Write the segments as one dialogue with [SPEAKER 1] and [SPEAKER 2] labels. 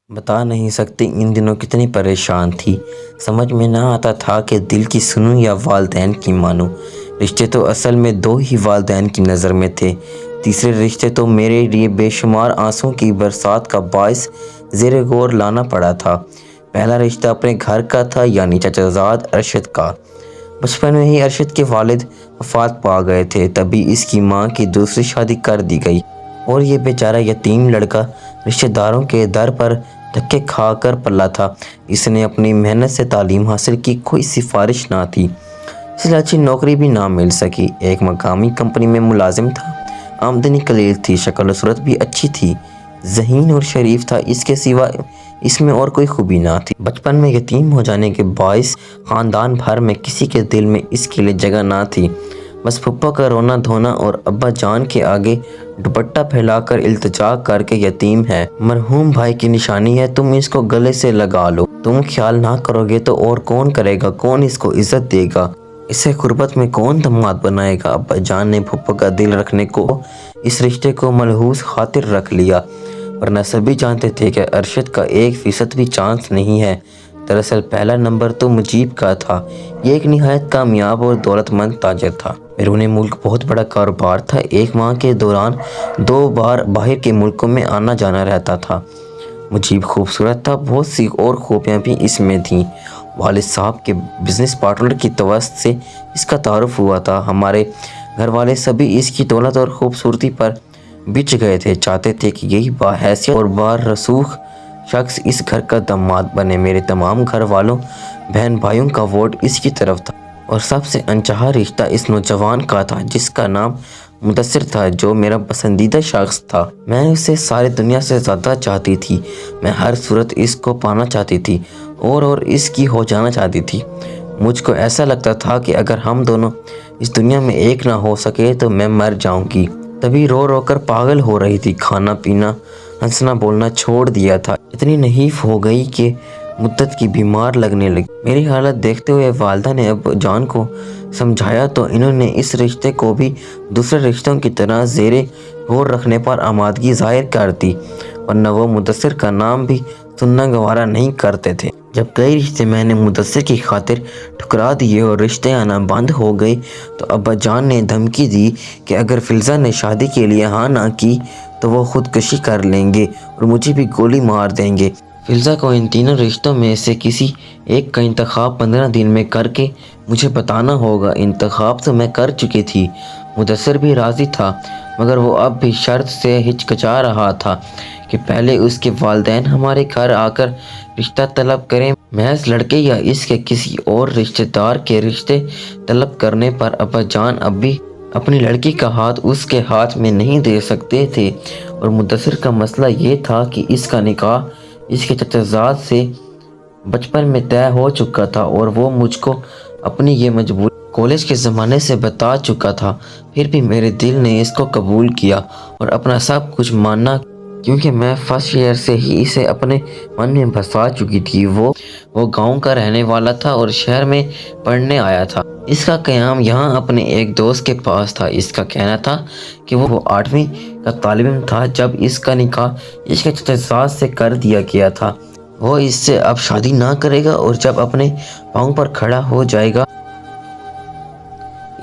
[SPEAKER 1] बता नहीं सकती इन दिनों कितनी परेशान थी। समझ में ना आता था कि दिल की सुनूं या वालदैन की मानूं। रिश्ते तो असल में दो ही वालदैन की नज़र में थे। तीसरे रिश्ते तो मेरे लिए बेशुमार आंसुओं की बरसात का बायस ज़ेरे गौर लाना पड़ा था। पहला रिश्ता अपने घर का था, यानी चाचाजाद अरशद का। बचपन में ही अरशद के वालिद वफात पा गए थे, तभी इसकी माँ की दूसरी शादी कर दी गई और ये बेचारा यतीम लड़का रिश्तेदारों के दर पर धक्के खाकर पला था। इसने अपनी मेहनत से तालीम हासिल की, कोई सिफारिश ना थी, इसलिए अच्छी नौकरी भी ना मिल सकी। एक मकामी कंपनी में मुलाजिम था, आमदनी कलील थी, शक्ल सूरत भी अच्छी थी, ज़हीन और शरीफ था। इसके सिवा इसमें और कोई खूबी ना थी। बचपन में यतीम हो जाने के बायस ख़ानदान भर में किसी के दिल में इसके लिए जगह ना थी। बस फुप्पा का रोना धोना और अब्बा जान के आगे दुपट्टा फैलाकर इल्तिजा करके यतीम है, मरहूम भाई की निशानी है, तुम इसको गले से लगा लो। तुम ख्याल ना करोगे तो और कौन करेगा, कौन इसको इज्जत देगा, इसे गुर्बत में कौन दामाद बनाएगा। अब्बा जान ने फुप्पा का दिल रखने को इस रिश्ते को मलहूस खातिर रख लिया, वरना सभी जानते थे कि अरशद का 1% भी चांस नहीं है। दरअसल पहला नंबर तो मुजीब का था। ये एक निहायत कामयाब और दौलतमंद ताजर था। बैरून मुल्क बहुत बड़ा कारोबार था। एक माह के दौरान 2 बार बाहर के मुल्कों में आना जाना रहता था। मुजीब खूबसूरत था, बहुत सी और खूबियाँ भी इसमें थीं। वालिद साहब के बिजनेस पार्टनर की तवस्त से इसका तारुफ हुआ था। हमारे घर वाले सभी इसकी दौलत और खूबसूरती पर बिछ गए थे, चाहते थे कि यही बाहैसियत और बारसूख शख्स इस घर का दामाद बने। मेरे तमाम घर वालों बहन भाइयों का वोट इसकी तरफ था और सबसे अनचाहा रिश्ता इस नौजवान का था जिसका नाम मुदस्सिर था, जो मेरा पसंदीदा शख्स था। मैं उसे सारी दुनिया से ज़्यादा चाहती थी। मैं हर सूरत इसको पाना चाहती थी और इसकी हो जाना चाहती थी। मुझको ऐसा लगता था कि अगर हम दोनों इस दुनिया में एक ना हो सके तो मैं मर जाऊंगी। तभी रो रो कर पागल हो रही थी, खाना पीना हंसना बोलना छोड़ दिया था। इतनी नहीफ हो गई कि मुद्दत की बीमार लगने लगी। मेरी हालत देखते हुए वालदा ने अब जान को समझाया तो इन्होंने इस रिश्ते को भी दूसरे रिश्तों की तरह ज़ेरे गौर रखने पर आमादगी जाहिर कर दी, वरना वो मुदस्सिर का नाम भी सुनना गवारा नहीं करते थे। जब कई रिश्ते मैंने मुदस्सिर की खातिर ठुकरा दिए और रिश्ते आना बंद हो गए तो अब्बा जान ने धमकी दी कि अगर फिल्ज़ा ने शादी के लिए हाँ ना की तो वो खुदकुशी कर लेंगे और मुझे भी गोली मार देंगे। फिल्ज़ा को इन तीनों रिश्तों में से किसी एक का इंतखाब 15 दिन में करके मुझे बताना होगा। इंतखाब तो मैं कर चुकी थी। मुदस्सिर भी राज़ी था, मगर वो अब भी शर्त से हिचकिचा रहा था कि पहले उसके वालिदैन हमारे घर आकर रिश्ता तलब करें। महज लड़के या इसके किसी और रिश्तेदार के रिश्ते तलब करने पर अब्बा जान अब भी अपनी लड़की का हाथ उसके हाथ में नहीं दे सकते थे। और मुदस्सिर का मसला ये था कि इसका निकाह इसके चाचाजाद से बचपन में तय हो चुका था और वो मुझको अपनी ये मजबूरी कॉलेज के ज़माने से बता चुका था। फिर भी मेरे दिल ने इसको कबूल किया और अपना सब कुछ माना, क्योंकि मैं फर्स्ट ईयर से ही इसे अपने मन में बसा चुकी थी। वो गांव का रहने वाला था और शहर में पढ़ने आया था। इसका क़याम यहाँ अपने एक दोस्त के पास था। इसका कहना था कि वो 8वीं का तालिब था जब इसका निकाह इसके चाचाजाद से कर दिया गया था। वो इससे अब शादी ना करेगा और जब अपने पाँव पर खड़ा हो जाएगा।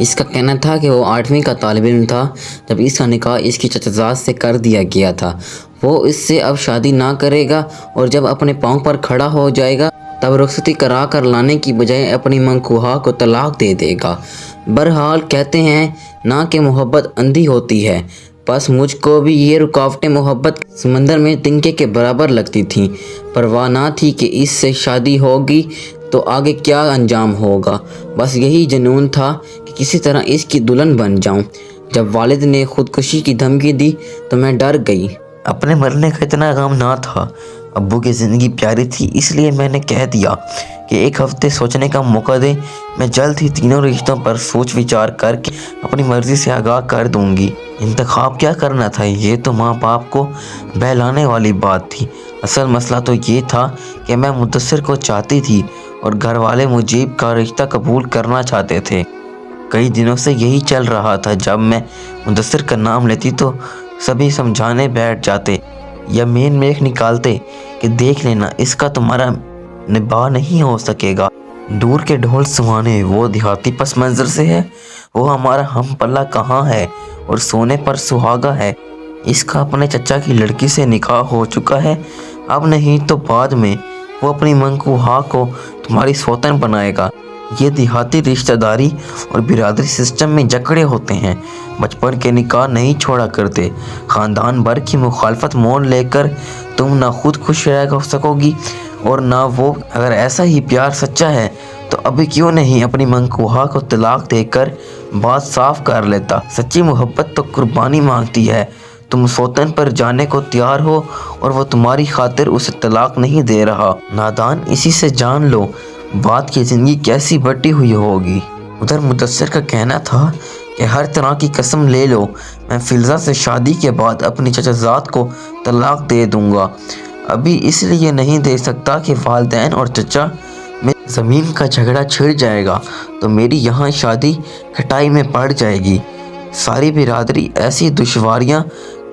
[SPEAKER 1] इसका कहना था कि वो 8वीं का तालिब इल्म था जब इसका निकाह इसकी चाचाजाद से कर दिया गया था। वो इससे अब शादी ना करेगा और जब अपने पाँव पर खड़ा हो जाएगा तब रुखसती करा कर लाने की बजाय अपनी मंकूहा को तलाक दे देगा। बहरहाल कहते हैं ना कि मोहब्बत अंधी होती है, बस मुझको भी ये रुकावटें मोहब्बत समंदर में तिनके के बराबर लगती थीं। परवाह ना थी कि इससे शादी होगी तो आगे क्या अंजाम होगा, बस यही जुनून था कि किसी तरह इसकी दुल्हन बन जाऊं। जब वालिद ने खुदकुशी की धमकी दी तो मैं डर गई। अपने मरने का इतना गम ना था, अब्बू की ज़िंदगी प्यारी थी, इसलिए मैंने कह दिया कि 1 हफ्ते सोचने का मौका दे। मैं जल्द ही तीनों रिश्तों पर सोच विचार करके अपनी मर्ज़ी से आगाह कर दूंगी। इंतखाब क्या करना था, ये तो माँ बाप को बहलाने वाली बात थी। असल मसला तो ये था कि मैं मुदस्सिर को चाहती थी और घर वाले मुजीब का रिश्ता कबूल करना चाहते थे। कई दिनों से यही चल रहा था। जब मैं मुदस्सिर का नाम लेती तो सभी समझाने बैठ जाते या मेन मेख निकालते कि देख लेना इसका तुम्हारा निभाव नहीं हो सकेगा। दूर के ढोल सुहाने वो देहाती पस मंजर से है, वो हमारा हम पल्ला कहाँ है और सोने पर सुहागा है। इसका अपने चचा की लड़की से निकाह हो चुका है, अब नहीं तो बाद में वो अपनी मंकूहा को तुम्हारी सौतन बनाएगा। ये देहाती रिश्तेदारी और बिरादरी सिस्टम में जकड़े होते हैं। बचपन के निकाह नहीं छोड़ा करते। ख़ानदान भर की मुखालफत मोल लेकर तुम ना खुद खुश रह सकोगी और ना वो। अगर ऐसा ही प्यार सच्चा है तो अभी क्यों नहीं अपनी मंकूहा को तलाक देकर बात साफ कर लेता। सच्ची मोहब्बत तो कुर्बानी मांगती है। तुम सौतन पर जाने को तैयार हो और वो तुम्हारी खातिर उसे तलाक नहीं दे रहा। नादान, इसी से जान लो बात की ज़िंदगी कैसी बटी हुई होगी। उधर मुदस्सिर का कहना था कि हर तरह की कसम ले लो, मैं फिल्ज़ा से शादी के बाद अपनी चचाज़ाद को तलाक दे दूंगा। अभी इसलिए नहीं दे सकता कि वालिदैन और चचा में ज़मीन का झगड़ा छिड़ जाएगा तो मेरी यहाँ शादी खटाई में पड़ जाएगी। सारी बिरादरी ऐसी दुश्वारियाँ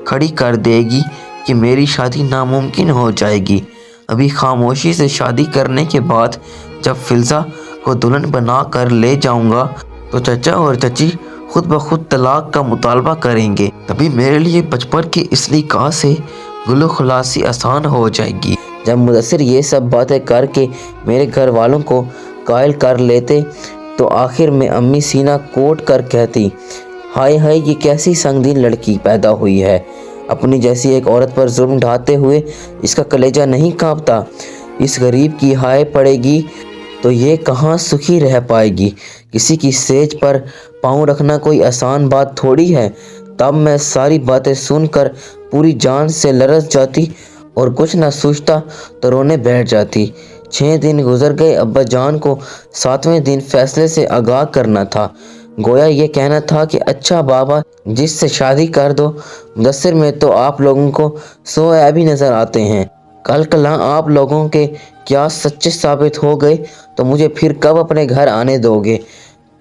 [SPEAKER 1] खड़ी कर देगी कि मेरी शादी नामुमकिन हो जाएगी। अभी खामोशी से शादी करने के बाद जब फिल्ज़ा को दुल्हन बना कर ले जाऊंगा तो चचा और चची खुद ब खुद तलाक का मुतालबा करेंगे। तभी मेरे लिए बचपन की इस निकाह से गुलो खुलासी आसान हो जाएगी। जब मुदस्सिर ये सब बातें करके मेरे घर वालों को कायल कर लेते तो आखिर में अम्मी सीना कोट कर कहती, हाय हाय ये कैसी संगीन लड़की पैदा हुई है। अपनी जैसी एक औरत पर जुल्म ढाते हुए इसका कलेजा नहीं कांपता। इस गरीब की हाय पड़ेगी तो ये कहाँ सुखी रह पाएगी। किसी की सेज पर पाँव रखना कोई आसान बात थोड़ी है। तब मैं सारी बातें सुनकर पूरी जान से लरस जाती और कुछ ना सोचता तो रोने बैठ जाती। 6 दिन गुजर गए। अब्बा जान को 7वें दिन फैसले से आगाह करना था। गोया ये कहना था कि अच्छा बाबा जिससे शादी कर दो। मुदस्सिर में तो आप लोगों को 100 ऐबी नज़र आते हैं। कल कला आप लोगों के क्या सच्चे साबित हो गए तो मुझे फिर कब अपने घर आने दोगे।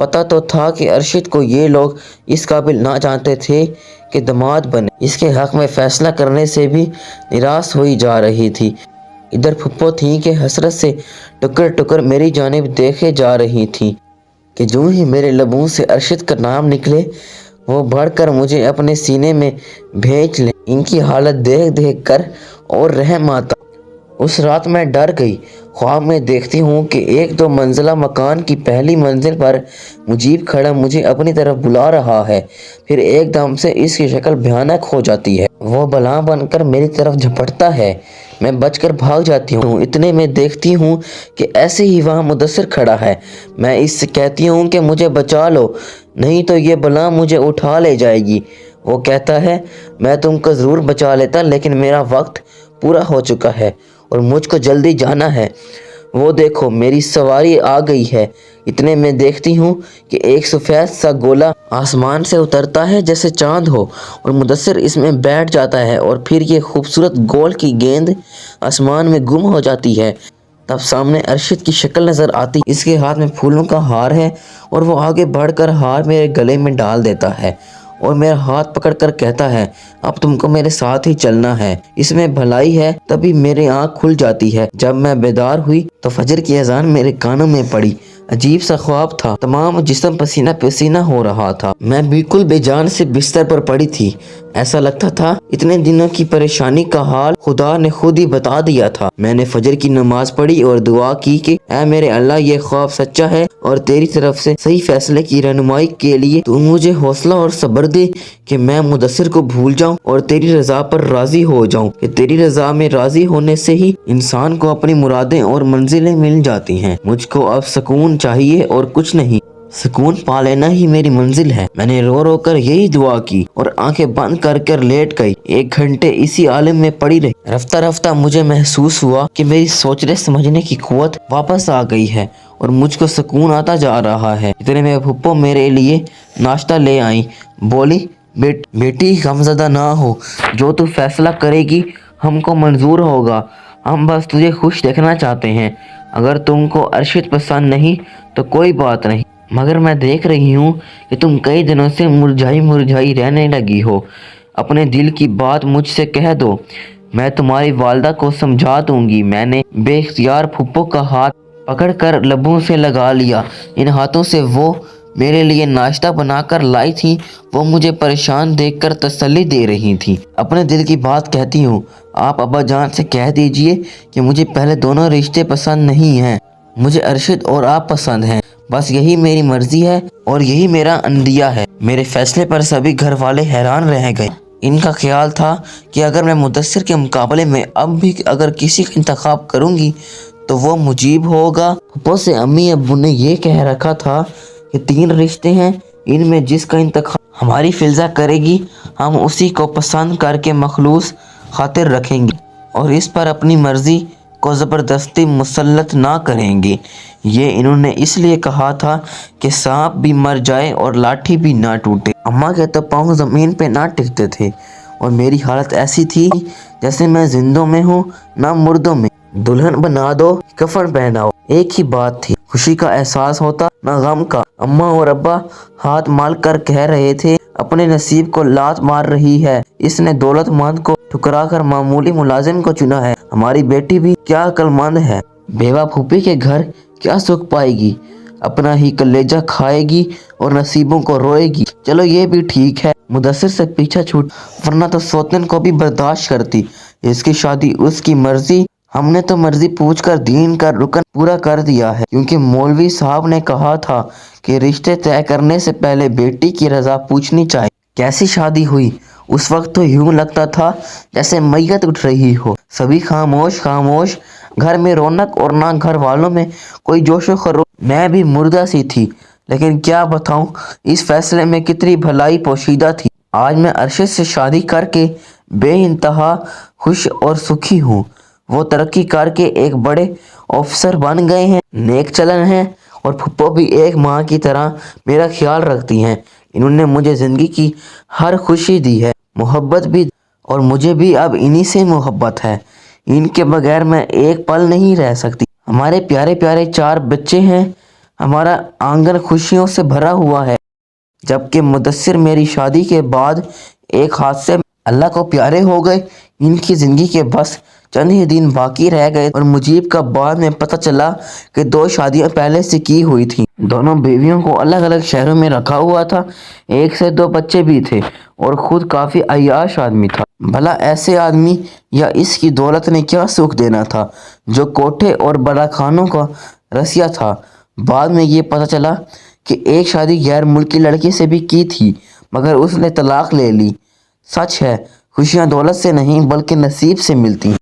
[SPEAKER 1] पता तो था कि अरशद को ये लोग इस काबिल ना जानते थे कि दामाद बने। इसके हक़ में फ़ैसला करने से भी निराश हुई जा रही थी। इधर फुप्पो थी कि हसरत से टुकर टुकर मेरी जानिब देखे जा रही थी कि जो ही मेरे लबों से अरशद का नाम निकले वो बढ़कर मुझे अपने सीने में भेज ले। इनकी हालत देख देख कर और रहम आता। उस रात मैं डर गई। ख्वाब में देखती हूँ कि 1-2 मंजिला मकान की पहली मंजिल पर मुजीब खड़ा मुझे अपनी तरफ बुला रहा है। फिर एकदम से इसकी शक्ल भयानक हो जाती है। वो बला बनकर मेरी तरफ झपटता है। मैं बचकर भाग जाती हूँ। इतने में देखती हूँ कि ऐसे ही वहाँ मुदस्सिर खड़ा है। मैं इससे कहती हूँ कि मुझे बचा लो, नहीं तो ये बला मुझे उठा ले जाएगी। वो कहता है मैं तुमको ज़रूर बचा लेता, लेकिन मेरा वक्त पूरा हो चुका है और मुझको जल्दी जाना है। वो देखो मेरी सवारी आ गई है। इतने में देखती हूँ कि एक सफ़ेद सा गोला आसमान से उतरता है जैसे चांद हो और मुदस्सिर इसमें बैठ जाता है और फिर ये खूबसूरत गोल की गेंद आसमान में गुम हो जाती है। तब सामने अरशद की शक्ल नज़र आती। इसके हाथ में फूलों का हार है और वो आगे बढ़कर हार मेरे गले में डाल देता है और मेरा हाथ पकड़कर कहता है अब तुमको मेरे साथ ही चलना है, इसमें भलाई है। तभी मेरी आँख खुल जाती है। जब मैं बेदार हुई तो फजर की अजान मेरे कानों में पड़ी। अजीब सा ख्वाब था। तमाम जिस्म पसीना पसीना हो रहा था। मैं बिल्कुल बेजान से बिस्तर पर पड़ी थी। ऐसा लगता था इतने दिनों की परेशानी का हाल खुदा ने खुद ही बता दिया था। मैंने फजर की नमाज पढ़ी और दुआ की कि ऐ मेरे अल्लाह ये ख्वाब सच्चा है और तेरी तरफ से सही फैसले की रहनुमाई के लिए तू मुझे हौसला और सब्र दे कि मैं मुदस्सिर को भूल जाऊं और तेरी रजा पर राजी हो जाऊं। कि तेरी रजा में राजी होने से ही इंसान को अपनी मुरादें और मंजिलें मिल जाती हैं। मुझको अब सुकून चाहिए और कुछ नहीं। सुकून पा लेना ही मेरी मंजिल है। मैंने रो रो कर यही दुआ की और आंखें बंद कर कर लेट गई। 1 घंटे इसी आलम में पड़ी रही। रफ्ता रफ्ता मुझे महसूस हुआ कि मेरी सोचने समझने की कुव्वत वापस आ गई है और मुझको सुकून आता जा रहा है। इतने में फुप्पो मेरे लिए नाश्ता ले आई। बोली बेटी गमज़दा ना हो, जो तू फैसला करेगी हमको मंजूर होगा। हम बस तुझे खुश देखना चाहते हैं। अगर तुमको अरशद पसंद नहीं तो कोई बात नहीं, मगर मैं देख रही हूँ कि तुम कई दिनों से मुरझाई मुरझाई रहने लगी हो। अपने दिल की बात मुझसे कह दो। میں تمہاری والدہ کو سمجھا دوں گی۔ میں نے بے اختیار پھپھو کا ہاتھ پکڑ کر لبوں سے لگا لیا۔ ان ہاتھوں سے وہ میرے لیے ناشتہ بنا کر لائی تھی۔ وہ مجھے پریشان دیکھ کر تسلی دے رہی تھی۔ اپنے دل کی بات کہتی ہوں، آپ ابا جان سے کہہ دیجئے کہ مجھے پہلے دونوں رشتے پسند نہیں ہیں، مجھے ارشد اور آپ پسند ہیں۔ بس یہی میری مرضی ہے اور یہی میرا عندیہ ہے۔ میرے فیصلے پر سبھی گھر والے حیران رہ گئے۔ ان کا خیال تھا کہ اگر میں مدثر کے مقابلے میں اب بھی اگر کسی کا انتخاب کروں گی تو وہ مجیب ہوگا۔ پھپھو سے امی ابو نے یہ کہہ رکھا تھا کہ 3 رشتے ہیں، ان میں جس کا انتخاب ہماری فلزہ کرے گی ہم اسی کو پسند کر کے مخلوص خاطر رکھیں گے اور اس پر اپنی مرضی کو زبردستی مسلط نہ کریں گے۔ یہ انہوں نے اس لیے کہا تھا کہ سانپ بھی مر جائے اور لاٹھی بھی نہ ٹوٹے۔ اماں کے تو پاؤں زمین پہ نہ ٹکتے تھے اور میری حالت ایسی تھی جیسے میں زندوں میں ہوں نہ مردوں میں۔ دلہن بنا دو، کفن پہناؤ، ایک ہی بات تھی۔ خوشی کا احساس ہوتا نہ غم کا۔ اماں اور ابا ہاتھ مال کر کہہ رہے تھے، اپنے نصیب کو لات مار رہی ہے، اس نے دولت مند کو ٹھکرا کر معمولی ملازم کو چنا ہے۔ ہماری بیٹی بھی کیا عقل مند ہے، بیوہ پھوپھی کے گھر کیا سکھ پائے گی، اپنا ہی کلیجہ کھائے گی اور نصیبوں کو روئے گی۔ چلو یہ بھی ٹھیک ہے، مدثر سے پیچھا چھوٹ، ورنہ تو سوتن کو بھی برداشت کرتی۔ اس کی شادی اس کی مرضی، ہم نے تو مرضی پوچھ کر دین کا رکن پورا کر دیا ہے، کیونکہ مولوی صاحب نے کہا تھا کہ رشتے طے کرنے سے پہلے بیٹی کی رضا پوچھنی چاہیے۔ کیسی شادی ہوئی؟ اس وقت تو یوں لگتا تھا جیسے میت اٹھ رہی ہو۔ سبھی خاموش خاموش، گھر میں رونق اور نہ گھر والوں میں کوئی جوش و خروش۔ میں بھی مردہ سی تھی، لیکن کیا بتاؤں اس فیصلے میں کتنی بھلائی پوشیدہ تھی۔ آج میں ارشد سے شادی کر کے بے انتہا خوش اور سکھی ہوں۔ وہ ترقی کر کے ایک بڑے آفیسر بن گئے ہیں، نیک چلن ہیں اور پھپھو بھی ایک ماں کی طرح میرا خیال رکھتی ہیں۔ انہوں نے مجھے زندگی کی ہر خوشی دی ہے، محبت بھی، اور مجھے بھی اب انہی سے محبت ہے۔ ان کے بغیر میں ایک پل نہیں رہ سکتی۔ ہمارے پیارے پیارے 4 بچے ہیں، ہمارا آنگن خوشیوں سے بھرا ہوا ہے۔ جبکہ مدثر میری شادی کے بعد ایک حادثے میں اللہ کو پیارے ہو گئے۔ ان کی زندگی کے بس چند ہی دن باقی رہ گئے اور مجیب کا بعد میں پتہ چلا کہ 2 شادیاں پہلے سے کی ہوئی تھیں۔ دونوں بیویوں کو الگ الگ شہروں میں رکھا ہوا تھا، 1 سے 2 بچے بھی تھے اور خود کافی عیاش آدمی تھا۔ بھلا ایسے آدمی یا اس کی دولت نے کیا سکھ دینا تھا جو کوٹھے اور بڑا خانوں کا رسیا تھا۔ بعد میں یہ پتہ چلا کہ ایک شادی غیر ملکی لڑکی سے بھی کی تھی، مگر اس نے طلاق لے لی۔ سچ ہے، خوشیاں دولت سے نہیں بلکہ نصیب سے ملتی ہیں۔